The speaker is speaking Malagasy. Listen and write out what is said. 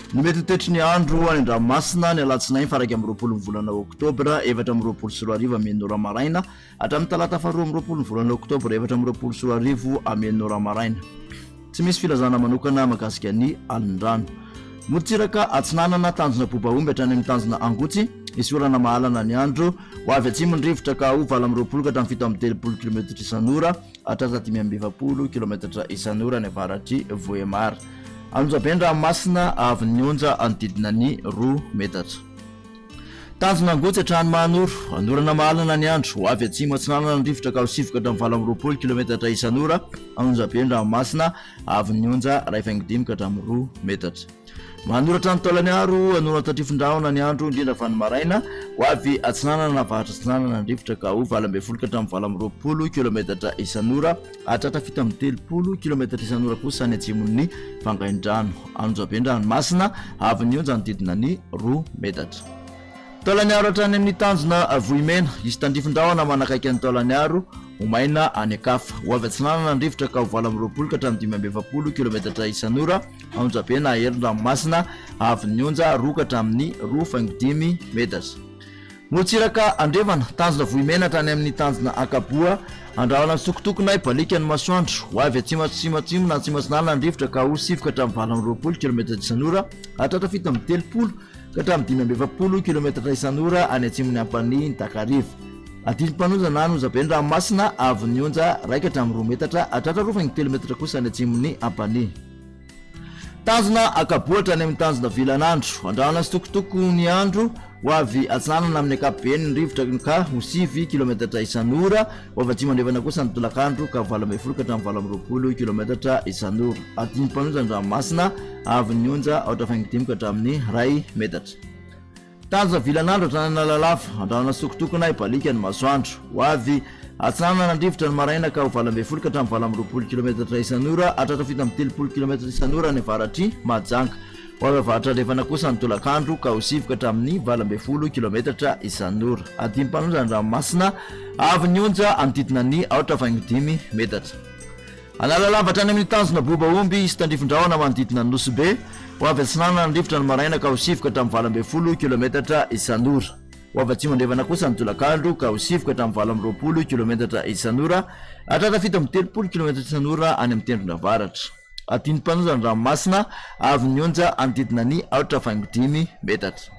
Ny mety tetry ny andro any Andranomasina ny alatsinainy faraky amin'ny 20 ny volana Octobre 4:24 amin'ny ora maraina hatramin'ny talata 2 ny volana Octobre 4:24 amin'ny ora maraina. Tsy misy filazana manokana mahakasika ny alin-drano. Motsiraka atsinanana tanjona bobaomby hatrany amin'ny tanjona angotsy misy orana mahalana ny andro ho avy atsimo ny rivotra ka ho 20 ka hatramin'ny 7 km isan'ora hatrasa 520 km isan'ora ny avaratry Voemary. Andranomasina avy nionja anodidina ny 2 metatra. Tanjona angotsy hatrany manoro anorana mahalana ny andro ho avy atsimo atsinanana ny rivotra ka ho 7 ka hatramin'ny 20 km isan'ora. Andranomasina avy nionja 2.5 ka hatramin'ny 2 metatra. Manoratra ny taolaniaro anorana tatrifondrahona ny andro indrindra fa ny maraina ho avy atsinanana avahatra atsinanana ny rivotra ka ho 20 ka hatramin'ny 20 km isan'ora hatratra 7 km isan'ora kosa ny atsimon'ny fangain-drano. Andranomasina avy nionja anodidina ny 2 metatra. Taolaniaro hatrany amin'ny tanjona vohimena isy tandrifondrahona manakaiky ny taolaniaro omaina any akafa ho avy atsinanana ny rivotra ka ho 20 ka hatramin'ny 520 km isan'ora. Andranomasina avy nionja 2 ka hatramin'ny 2.5 metatra. Motsiraka andrevana tanjona vohimena hatrany amin'ny tanjona akaboa andrahona ny sokotokona ibalika ny masoandro ho avy atsimatsimo na atsimatsinana ny rivotra ka ho 7 ka hatramin'ny 20 km isan'ora hatratra 7 ka hatramin'ny 520 km isan'ora any atsimon'ny ampany Takariva. Atindim-panonjana Andranomasina avy nionja 1 ka hatramin'ny 2 metatra hatratra 2 km kosa any atsimon'ny ampany. Tanjona akaboatra any amin'ny tanjona vilanandro andrahona sitokotoko ny andro ho avy atsinanana amin'ny akapobeny ny rivotra ka ho 7 km isan'ora ho avy atsimo andrevana kosa ny tolakandro ka 20 ka hatramin'ny 20 km isan'ora. Atindim-panonjana Andranomasina avy nionja 8.5 ka hatramin'ny 1 metatra. Tanjona vilanandro hatrany Analalava andrahona sitokotokona ibalika ny masoandro ho avy atsinanana ny rivotra ny maraina ka ho 20 ka hatramin'ny 20 km isan'ora hatratra 7 km isan'ora ny avaratry Mahajanga. Ho avy avaratra andrevana kosa ny tolakandro ka ho 7 ka hatramin'ny 20 km isan'ora. Atindim-panonjana Andranomasina avy nionja anodidina ny 8.5 metatra. Analalava hatrany amin'ny tanjona bobaomby isy tandrifondrahona manodidina ny Nosy-be ho avy atsinanana ny rivotra ny maraina ka ho 7 ka hatramin'ny 20 km isan'ora. Ho avy atsimo andrevana kosa ny tolakandro ka ho 7 ka hatramin'ny 20 km isan'ora hatratra 7 km isan'ora any amin'ny tendrona-varatra. Atindim-panonjana Andranomasina avy nionja anodidina ny 8.5 metatra.